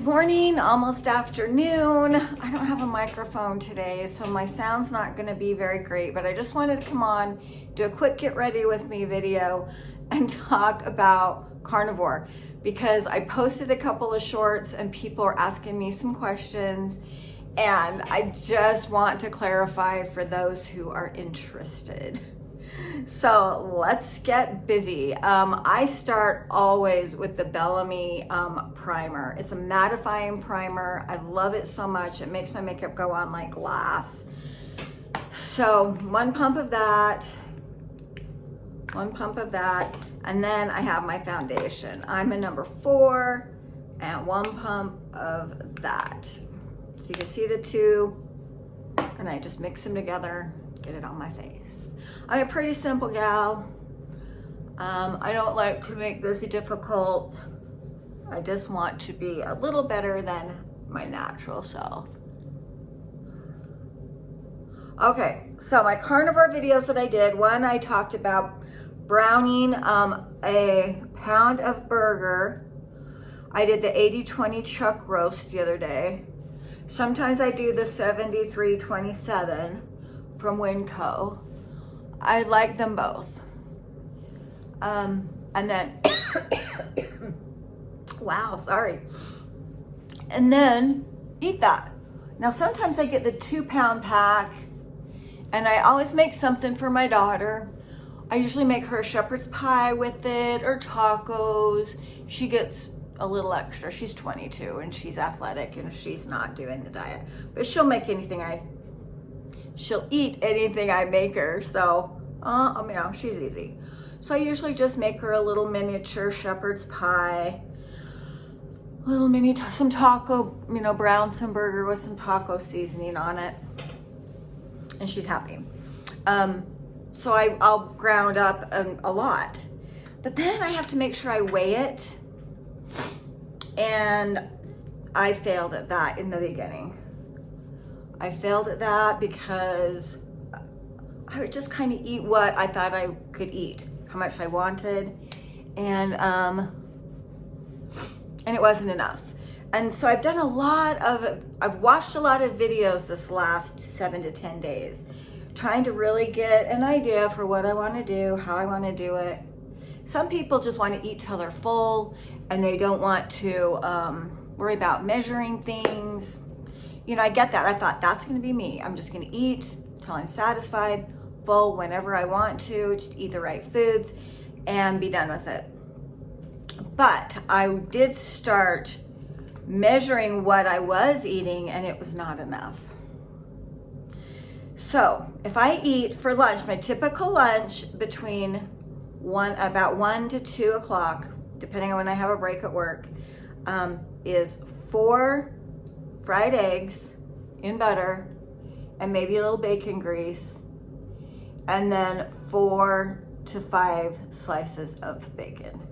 morning, almost afternoon. I don't have a microphone today, so my sound's not gonna be very great, but I just wanted to come on, do a quick get ready with me video and talk about Carnivore because I posted a couple of shorts and people are asking me some questions and I just want to clarify for those who are interested. So let's get busy. I start always with the Bellamy primer. It's a mattifying primer. I love it so much. It makes my makeup go on like glass. So one pump of that, and then I have my foundation. I'm a number 4 and 1 pump of that. So you can see the two, and I just mix them together, get it on my face. I'm a pretty simple gal. I don't like to make this difficult. I just want to be a little better than my natural self. Okay, so my carnivore videos that I did, one I talked about browning a pound of burger. I did the 80-20 chuck roast the other day. Sometimes I do the 73-27 from Winco. I like them both. And then, wow, sorry. And then eat that. Now, sometimes I get the 2-pound pack and I always make something for my daughter. I usually make her a shepherd's pie with it or tacos. She gets a little extra. She's 22 and she's athletic and she's not doing the diet, but she'll make anything she'll eat anything I make her. So, she's easy. So I usually just make her a little miniature shepherd's pie, some taco, brown some burger with some taco seasoning on it. And she's happy. So I'll ground up a lot, but then I have to make sure I weigh it. And I failed at that in the beginning. I failed at that because I would just kind of eat what I thought I could eat, how much I wanted, and it wasn't enough. And so I've watched a lot of videos this last 7 to 10 days, trying to really get an idea for what I want to do, how I want to do it. Some people just want to eat till they're full and they don't want to worry about measuring things. I get that. I thought that's going to be me. I'm just going to eat till I'm satisfied, full whenever I want to, just eat the right foods and be done with it. But I did start measuring what I was eating and it was not enough. So if I eat for lunch, my typical lunch between about 1 to 2 o'clock, depending on when I have a break at work, is 4 fried eggs in butter and maybe a little bacon grease, and then 4 to 5 slices of bacon.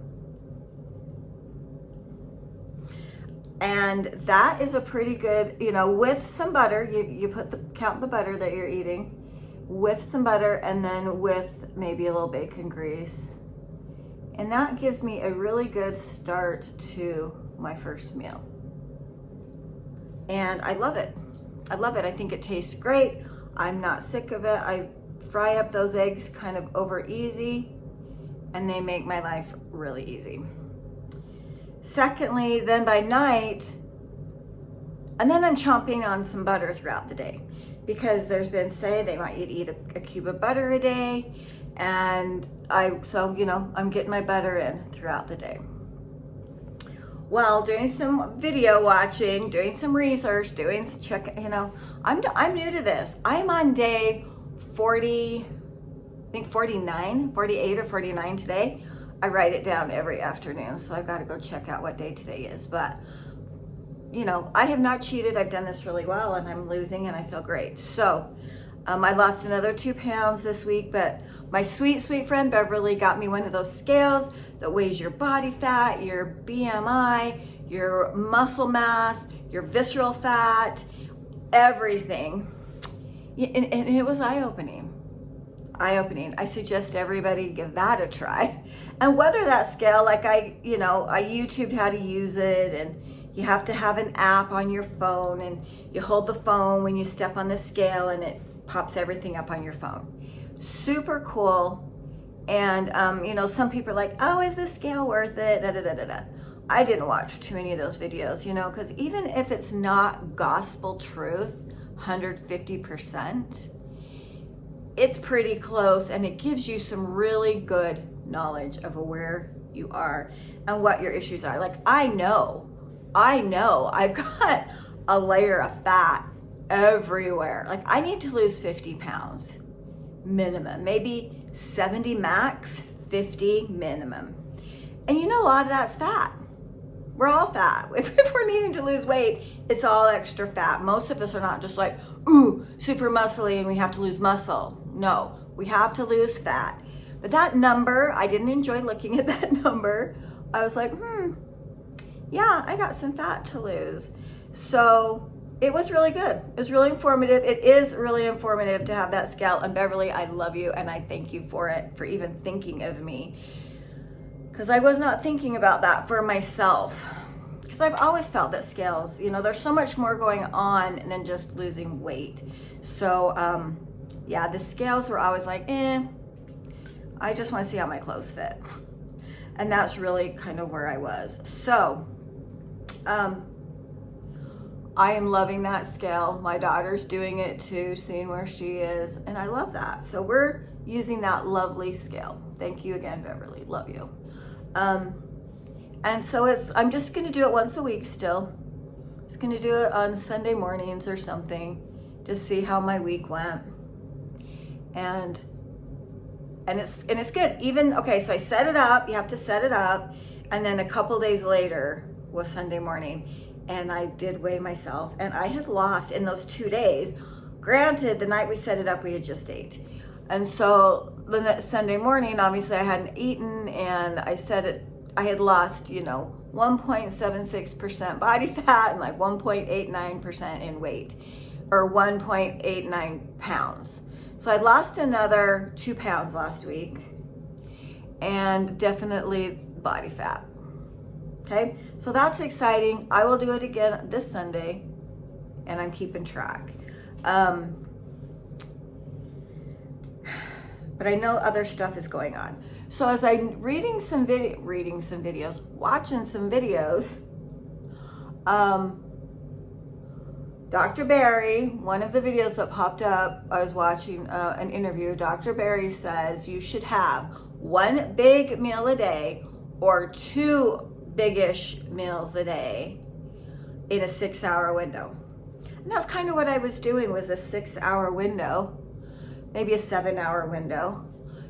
And that is a pretty good, with some butter, you count the butter that you're eating, with some butter, and then with maybe a little bacon grease. And that gives me a really good start to my first meal. And I love it. I love it. I think it tastes great. I'm not sick of it. I fry up those eggs kind of over easy and they make my life really easy. Secondly, then by night, and then I'm chomping on some butter throughout the day because there's been they want you to eat a cube of butter a day. And I'm getting my butter in throughout the day. Well, doing some video watching, doing some research, I'm new to this. I'm on day 40, I think 49, 48 or 49 today. I write it down every afternoon, so I've got to go check out what day today is. But, I have not cheated. I've done this really well, and I'm losing, and I feel great. So I lost another 2 pounds this week, but my sweet, sweet friend Beverly got me one of those scales that weighs your body fat, your BMI, your muscle mass, your visceral fat, everything. And it was eye-opening. I suggest everybody give that a try. And whether that scale, I YouTubed how to use it, and You have to have an app on your phone, and you hold the phone when you step on the scale and it pops everything up on your phone. Super cool. And you know, some people are like, oh, is this scale worth it? Da, da, da, da, da. I didn't watch too many of those videos, you know, because even if it's not gospel truth, 150%, it's pretty close, and it gives you some really good knowledge of where you are and what your issues are. Like, I know I've got a layer of fat everywhere. Like, I need to lose 50 pounds minimum, maybe 70 max, 50 minimum. And you know, a lot of that's fat. We're all fat. If we're needing to lose weight, it's all extra fat. Most of us are not just like, ooh, super muscly and we have to lose muscle. No, we have to lose fat. But that number, I didn't enjoy looking at that number. I was like, yeah, I got some fat to lose. So it was really good. It was really informative. It is really informative to have that scale. And Beverly, I love you and I thank you for it, for even thinking of me. Because I was not thinking about that for myself. Because I've always felt that scales, you know, there's so much more going on than just losing weight. So yeah, the scales were always like, I just want to see how my clothes fit. And that's really kind of where I was. So I am loving that scale. My daughter's doing it too, seeing where she is. And I love that. So we're using that lovely scale. Thank you again, Beverly. Love you. And so I'm just going to do it once a week still. Just going to do it on Sunday mornings or something. Just see how my week went. And it's good. Even, okay, so I set it up. You have to set it up. And then a couple days later was Sunday morning. And I did weigh myself. And I had lost in those 2 days. Granted, the night we set it up, we had just ate. And so the next Sunday morning, obviously I hadn't eaten, and I had lost, you know, 1.76% body fat and like 1.89% in weight, or 1.89 pounds. So I lost another 2 pounds last week, and definitely body fat. Okay, so that's exciting. I will do it again this Sunday, and I'm keeping track. But I know other stuff is going on. So as I'm watching some videos, Dr. Barry, one of the videos that popped up, I was watching an interview. Dr. Barry says you should have 1 big meal a day or 2 big-ish meals a day in a 6-hour window. And that's kind of what I was doing, was a 6-hour window, maybe a 7-hour window.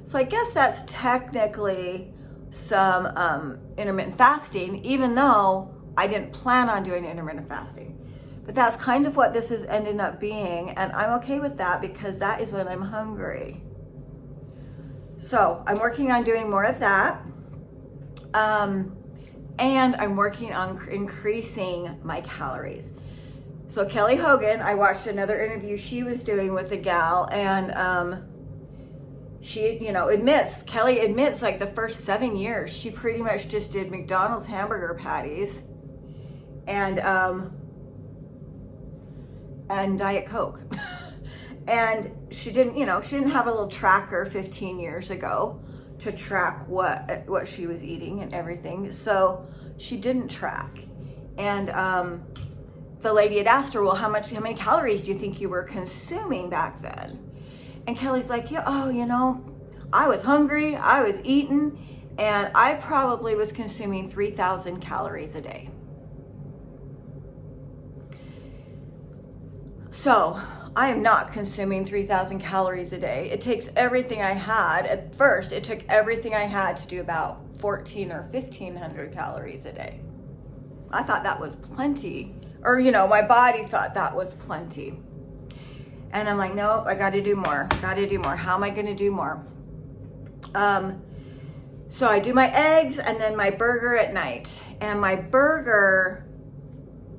So I guess that's technically some intermittent fasting, even though I didn't plan on doing intermittent fasting. But that's kind of what this has ended up being, and I'm okay with that because that is when I'm hungry. So I'm working on doing more of that. And I'm working on increasing my calories. So Kelly Hogan, I watched another interview she was doing with a gal, and she, you know, Kelly admits like the first 7 years, she pretty much just did McDonald's hamburger patties and Diet Coke. And she didn't have a little tracker 15 years ago to track what she was eating and everything. So she didn't track. And the lady had asked her, well, how many calories do you think you were consuming back then? And Kelly's like, yeah, I was hungry, I was eating, and I probably was consuming 3,000 calories a day. So I am not consuming 3,000 calories a day. It takes everything I had. At first, it took everything I had to do about 1,400 or 1,500 calories a day. I thought that was plenty. Or, my body thought that was plenty. And I'm like, nope, I gotta do more. How am I gonna do more? So I do my eggs and then my burger at night. And my burger,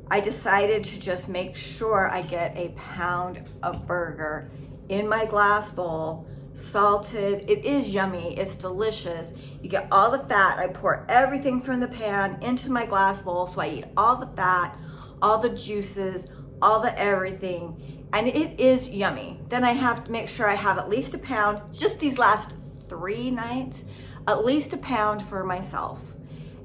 I decided to just make sure I get a pound of burger in my glass bowl salted. It is yummy. It's delicious. You get all the fat. I pour everything from the pan into my glass bowl. So I eat all the fat, all the juices, all the everything. And it is yummy. Then I have to make sure I have at least a pound, just these last 3 nights, at least a pound for myself.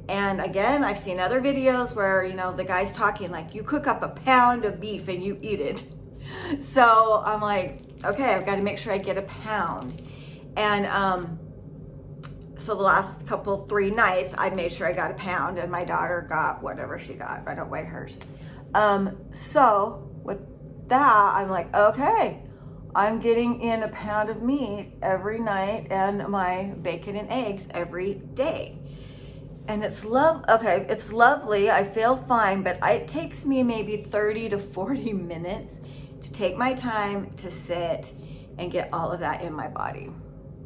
And again, I've seen other videos where, you know, the guy's talking like, you cook up a pound of beef and you eat it. So I'm like, okay, I've got to make sure I get a pound. And so the last 3 nights, I made sure I got a pound, and my daughter got whatever she got. I don't weigh hers. So with that, I'm like, okay, I'm getting in a pound of meat every night and my bacon and eggs every day. And it's it's lovely. I feel fine, but it takes me maybe 30 to 40 minutes to take my time to sit and get all of that in my body.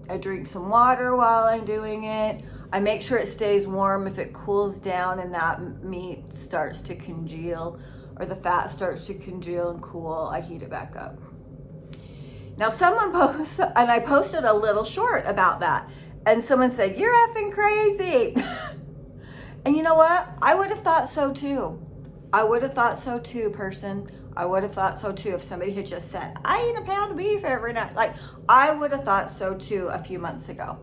I drink some water while I'm doing it. I make sure it stays warm. If it cools down and that meat starts to congeal or the fat starts to congeal and cool, I heat it back up. Now someone posted, and I posted a little short about that, and someone said, you're effing crazy. And you know what? I would have thought so too. I would have thought so too, person. I would have thought so too if somebody had just said, I eat a pound of beef every night. Like, I would have thought so too a few months ago.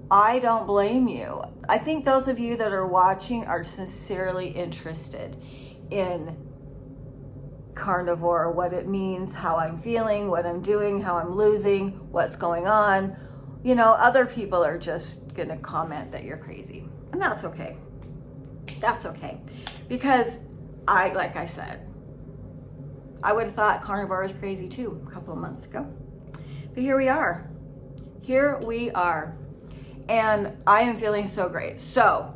I don't blame you. I think those of you that are watching are sincerely interested in carnivore, what it means, how I'm feeling, what I'm doing, how I'm losing, what's going on. You know, other people are just gonna comment that you're crazy. And that's okay. That's okay. Because like I said, I would have thought carnivore was crazy too a couple of months ago. But here we are. Here we are. And I am feeling so great. So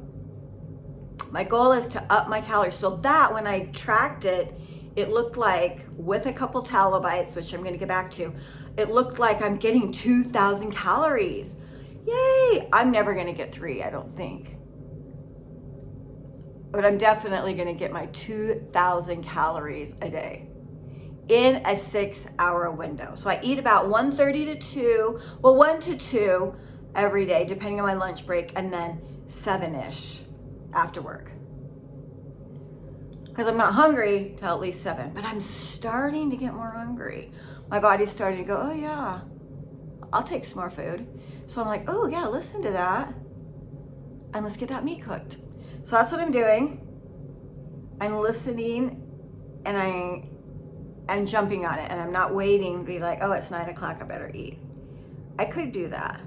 my goal is to up my calories so that when I tracked it, it looked like, with a couple tallow bites, which I'm going to get back to, it looked like I'm getting 2,000 calories. Yay! I'm never going to get 3, I don't think. But I'm definitely going to get my 2,000 calories a day in a 6-hour window. So I eat about 1:30 to 2, 1 to 2 every day, depending on my lunch break, and then 7-ish after work. Because I'm not hungry till at least 7, but I'm starting to get more hungry. My body's starting to go, oh yeah, I'll take some more food. So I'm like, oh yeah, listen to that. And let's get that meat cooked. So that's what I'm doing. I'm listening and I'm jumping on it, and I'm not waiting to be like, oh, it's 9 o'clock, I better eat. I could do that,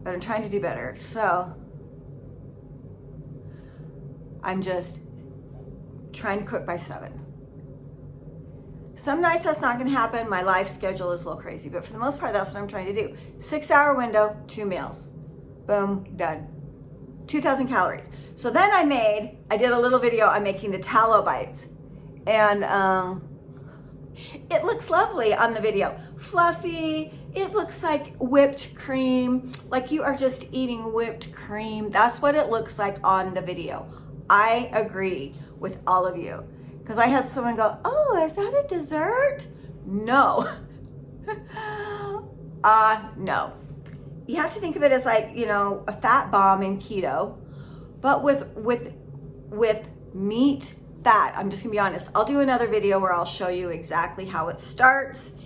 but I'm trying to do better. So I'm just trying to cook by 7. Some nights that's not gonna happen. My life schedule is a little crazy, but for the most part, that's what I'm trying to do. 6-hour window, 2 meals. Boom, done. 2,000 calories. So then I did a little video on making the tallow bites, and it looks lovely on the video. Fluffy, it looks like whipped cream, like you are just eating whipped cream. That's what it looks like on the video. I agree with all of you. Because I had someone go, oh, is that a dessert? No. No. You have to think of it as like, you know, a fat bomb in keto, but with meat fat. I'm just gonna be honest. I'll do another video where I'll show you exactly how it starts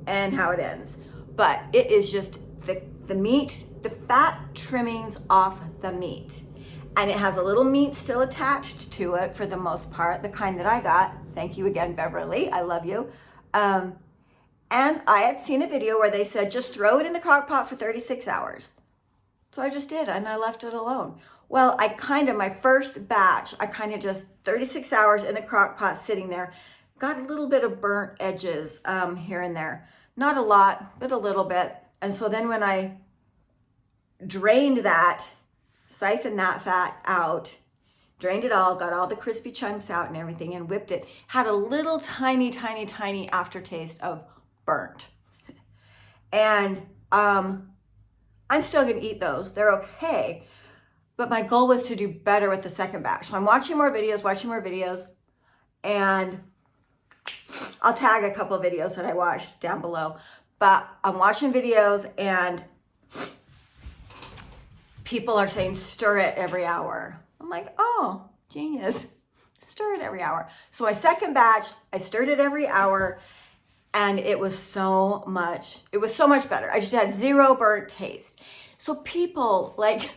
and how it ends. But it is just the meat, the fat trimmings off the meat. And it has a little meat still attached to it for the most part, the kind that I got. Thank you again, Beverly. I love you. And I had seen a video where they said, just throw it in the crock pot for 36 hours. So I just did, and I left it alone. Well, my first batch, I just 36 hours in the crock pot sitting there, got a little bit of burnt edges here and there. Not a lot, but a little bit. And so then when I drained that, siphoned that fat out, drained it all, got all the crispy chunks out and everything, and whipped it, had a little tiny aftertaste of burnt. And I'm still gonna eat those. They're okay. But my goal was to do better with the second batch. So I'm watching more videos, and I'll tag a couple of videos that I watched down below. but I'm watching videos and people are saying stir it every hour. I'm like, oh, genius. Stir it every hour. So my second batch, I stirred it every hour, and it was so much better. I just had zero burnt taste. So people, like,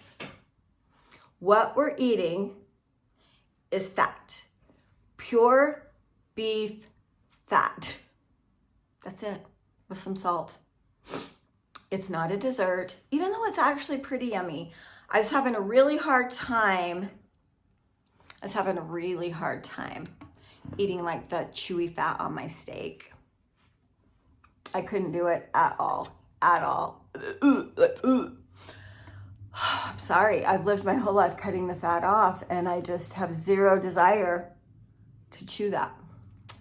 what we're eating is fat. Pure beef fat. That's it, with some salt. It's not a dessert, even though it's actually pretty yummy. I was having a really hard time eating like the chewy fat on my steak. I couldn't do it at all. I'm sorry, I've lived my whole life cutting the fat off, and I just have zero desire to chew that.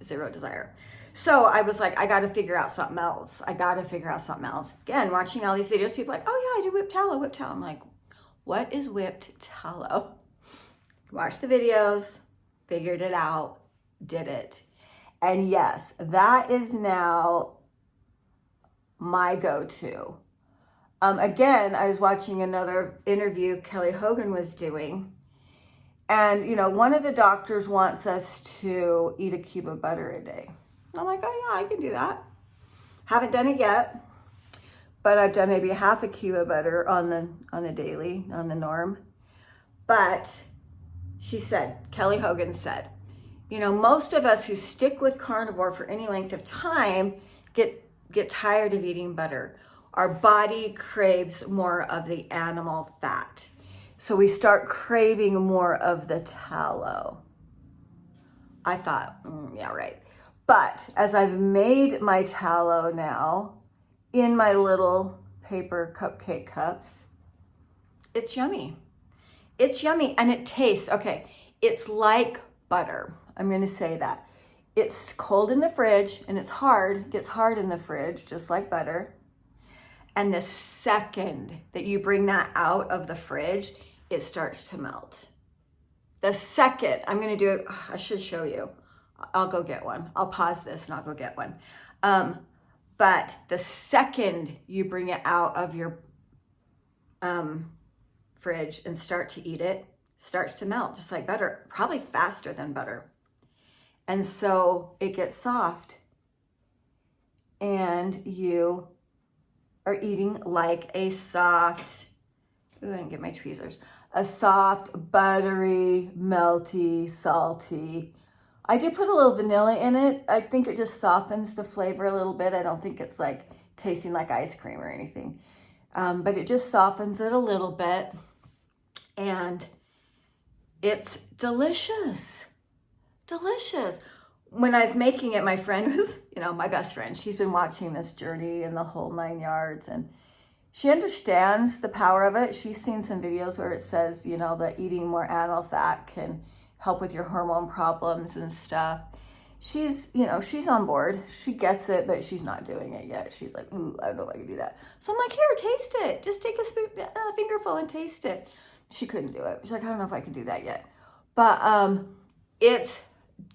Zero desire. So I was like, I got to figure out something else. Again, watching all these videos, people are like, oh yeah, I do whipped tallow. I'm like, what is whipped tallow? Watched the videos, figured it out, did it. And yes, that is now my go-to. Again, I was watching another interview Kelly Hogan was doing. And, you know, one of the doctors wants us to eat a cube of butter a day. And I'm like, oh yeah, I can do that. Haven't done it yet, but I've done maybe half a cube of butter on the daily, on the norm. But Kelly Hogan said, you know, most of us who stick with carnivore for any length of time get tired of eating butter. Our body craves more of the animal fat. So we start craving more of the tallow. I thought, yeah, right. But as I've made my tallow now in my little paper cupcake cups, it's yummy. It's yummy, and it tastes, okay, it's like butter. I'm gonna say that. It's cold in the fridge, and it's hard, gets hard in the fridge, just like butter. And the second that you bring that out of the fridge, it starts to melt. The second, I'm gonna do it, I should show you. I'll go get one. I'll pause this and I'll go get one. But the second you bring it out of your fridge and start to eat it, starts to melt, just like butter, probably faster than butter. And so it gets soft, and you are eating like a soft, ooh, I didn't get my tweezers, a soft, buttery, melty, salty. I did put a little vanilla in it. I think it just softens the flavor a little bit. I don't think it's like tasting like ice cream or anything. But it just softens it a little bit. And it's delicious. Delicious. When I was making it, my friend was, you know, my best friend. She's been watching this journey and the whole 9 yards. And she understands the power of it. She's seen some videos where it says, you know, that eating more animal fat can help with your hormone problems and stuff. She's, you know, she's on board. She gets it, but she's not doing it yet. She's like, ooh, I don't know if I can do that. So I'm like, here, taste it. Just take a fingerful and taste it. She couldn't do it. She's like, I don't know if I can do that yet. But it's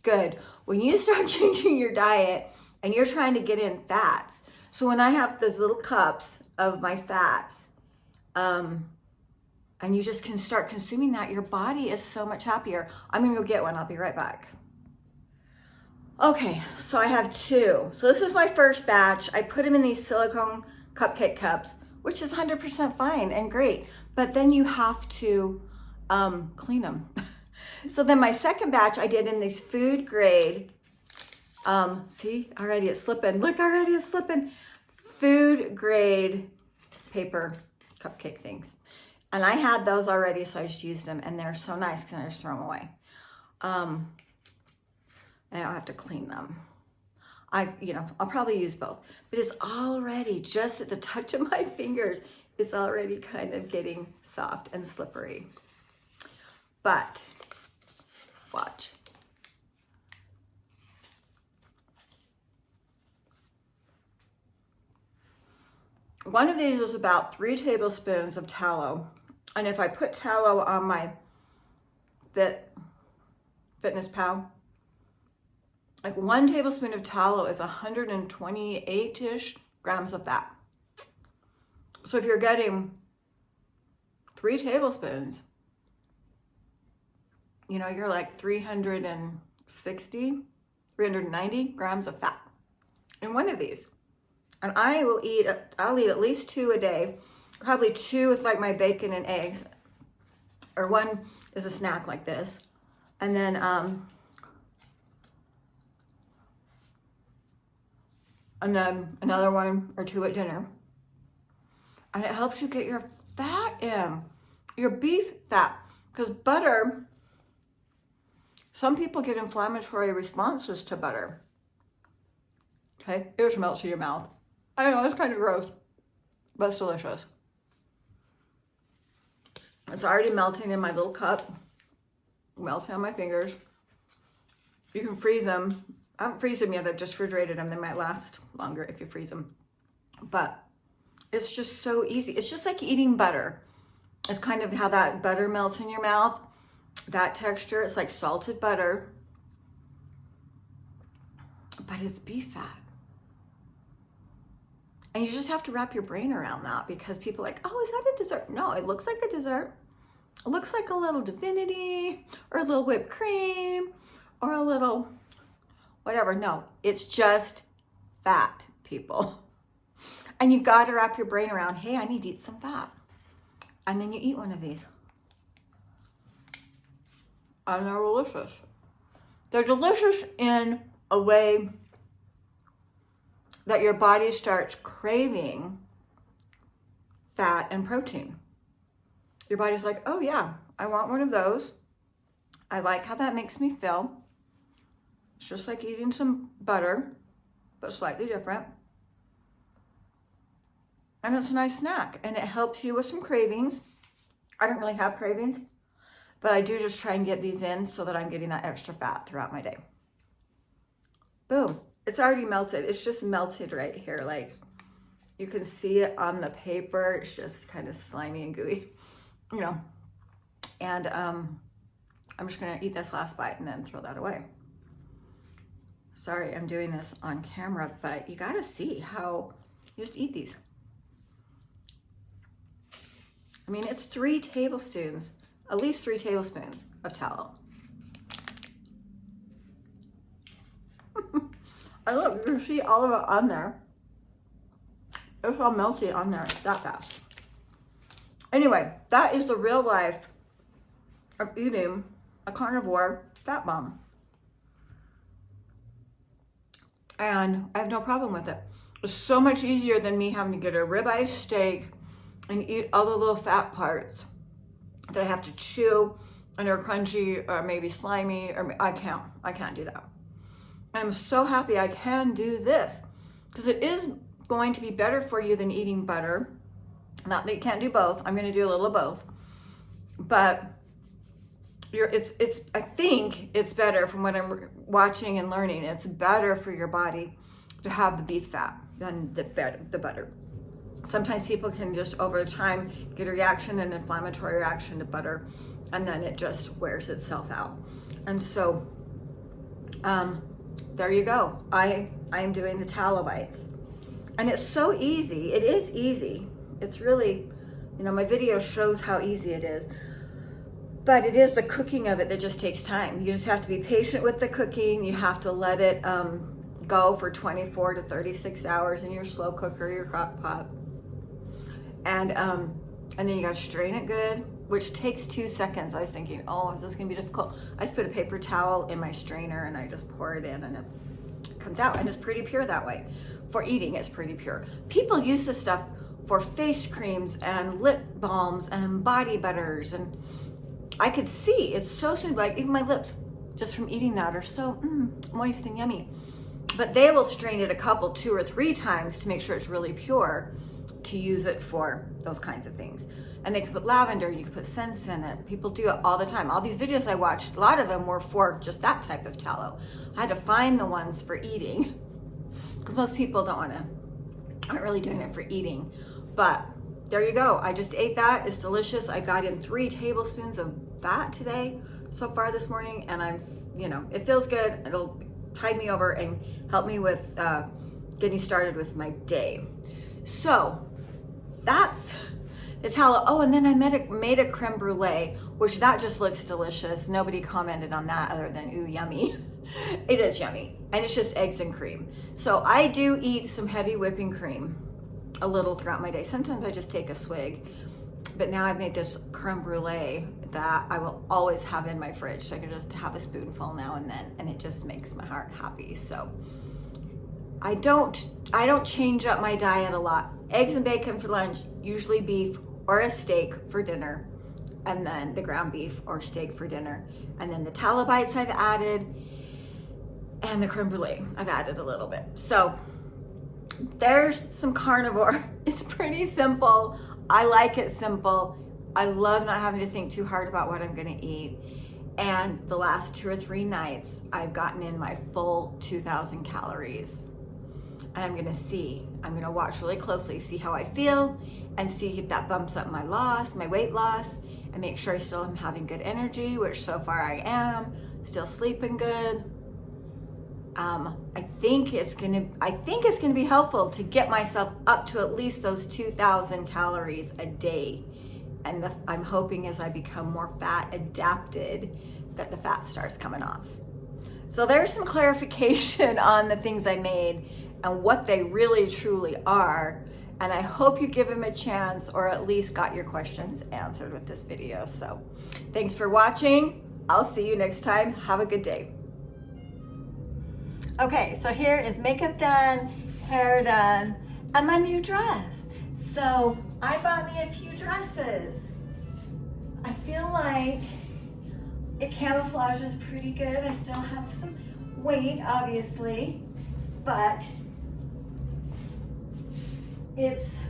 good. When you start changing your diet and you're trying to get in fats. So when I have those little cups of my fats, and you just can start consuming that, your body is so much happier. I'm gonna go get one, I'll be right back. Okay, so I have two. So this is my first batch. I put them in these silicone cupcake cups, which is 100% fine and great, but then you have to clean them. So then my second batch I did in these food grade, see, already it's slipping. Look, already it's slipping. Food grade paper cupcake things. And I had those already, so I just used them, and they're so nice because I just throw them away. And I don't have to clean them. I'll probably use both, but it's already, just at the touch of my fingers, it's already kind of getting soft and slippery. But watch. One of these is about 3 tablespoons of tallow. And if I put tallow on my Fitness Pal, like 1 tablespoon of tallow is 128-ish grams of fat. So if you're getting 3 tablespoons, you know, you're like 360, 390 grams of fat in one of these. And I'll eat at least 2 a day, probably 2 with like my bacon and eggs, or 1 is a snack like this. And then, another 1 or 2 at dinner. And it helps you get your fat in, your beef fat. Because butter, some people get inflammatory responses to butter. Okay, it just melts in your mouth. I know, it's kind of gross, but it's delicious. It's already melting in my little cup, melting on my fingers. You can freeze them. I haven't freezed them yet, I've just refrigerated them. They might last longer if you freeze them. But it's just so easy. It's just like eating butter. It's kind of how that butter melts in your mouth. That texture, it's like salted butter, but it's beef fat. And you just have to wrap your brain around that, because people are like, oh, is that a dessert? No, it looks like a dessert. It looks like a little divinity or a little whipped cream or a little whatever. No, it's just fat, people. And you got to wrap your brain around, hey, I need to eat some fat. And then you eat one of these. And they're delicious. They're delicious in a way that your body starts craving fat and protein. Your body's like, oh yeah, I want one of those. I like how that makes me feel. It's just like eating some butter, but slightly different. And it's a nice snack, and it helps you with some cravings. I don't really have cravings, but I do just try and get these in so that I'm getting that extra fat throughout my day. Boom. It's already melted. It's just melted right here. Like, you can see it on the paper. It's just kind of slimy and gooey, you know. And I'm just going to eat this last bite and then throw that away. Sorry, I'm doing this on camera, but you got to see how you just eat these. I mean, it's 3 tablespoons, at least 3 tablespoons of tallow. I look, you can see all of it on there. It's all melty on there that fast. Anyway, that is the real life of eating a carnivore fat bomb. And I have no problem with it. It's so much easier than me having to get a ribeye steak and eat all the little fat parts that I have to chew and are crunchy or maybe slimy, or I can't do that. I'm so happy I can do this, because it is going to be better for you than eating butter. Not that you can't do both. I'm going to do a little of both, but I think it's better from what I'm watching and learning. It's better for your body to have the beef fat than the butter. Sometimes people can just over time get a reaction, an inflammatory reaction to butter, and then it just wears itself out. And so, there you go. I am doing the tallow bites, and it's so easy. It is easy. It's really, you know, my video shows how easy it is, but it is the cooking of it that just takes time. You just have to be patient with the cooking. You have to let it go for 24 to 36 hours in your slow cooker, your crock pot. And then you gotta strain it good, which takes 2 seconds. I was thinking, oh, is this gonna be difficult? I just put a paper towel in my strainer and I just pour it in, and it comes out, and it's pretty pure that way. For eating, it's pretty pure. People use this stuff for face creams and lip balms and body butters, and I could see it's so smooth. Like, even my lips, just from eating that, are so moist and yummy. But they will strain it a couple, 2 or 3 times to make sure it's really pure, to use it for those kinds of things. And they can put lavender, you can put scents in it. People do it all the time. All these videos I watched, a lot of them were for just that type of tallow. I had to find the ones for eating, because most people aren't really doing it for eating. But there you go. I just ate that. It's delicious. I got in 3 tablespoons of fat today so far this morning, and it feels good. It'll tide me over and help me with getting started with my day. So that's the tallow. Oh, and then I made a creme brulee, which that just looks delicious. Nobody commented on that other than, ooh, yummy. It is yummy. And it's just eggs and cream. So I do eat some heavy whipping cream a little throughout my day. Sometimes I just take a swig. But now I've made this creme brulee that I will always have in my fridge. So I can just have a spoonful now and then, and it just makes my heart happy. So I don't change up my diet a lot. Eggs and bacon for lunch, usually beef or a steak for dinner, and then the ground beef or steak for dinner. And then the tallow bites I've added, and the creme brulee I've added a little bit. So there's some carnivore. It's pretty simple. I like it simple. I love not having to think too hard about what I'm gonna eat. And the last 2 or 3 nights, I've gotten in my full 2,000 calories. And I'm gonna watch really closely, see how I feel, and see if that bumps up my weight loss, and make sure I still am having good energy, which so far I am, still sleeping good. I think it's gonna be helpful to get myself up to at least those 2,000 calories a day. And I'm hoping as I become more fat adapted that the fat starts coming off. So there's some clarification on the things I made and what they really truly are. And I hope you give them a chance, or at least got your questions answered with this video. So thanks for watching. I'll see you next time. Have a good day. Okay, so here is makeup done, hair done, and my new dress. So I bought me a few dresses. I feel like it camouflages pretty good. I still have some weight, obviously, but it's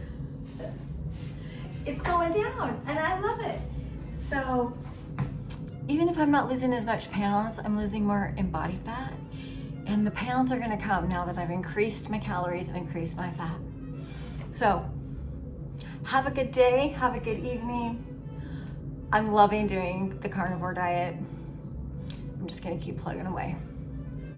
going down, and I love it. So even if I'm not losing as much pounds, I'm losing more in body fat. And the pounds are gonna come now that I've increased my calories and increased my fat. So have a good day, have a good evening. I'm loving doing the carnivore diet. I'm just gonna keep plugging away.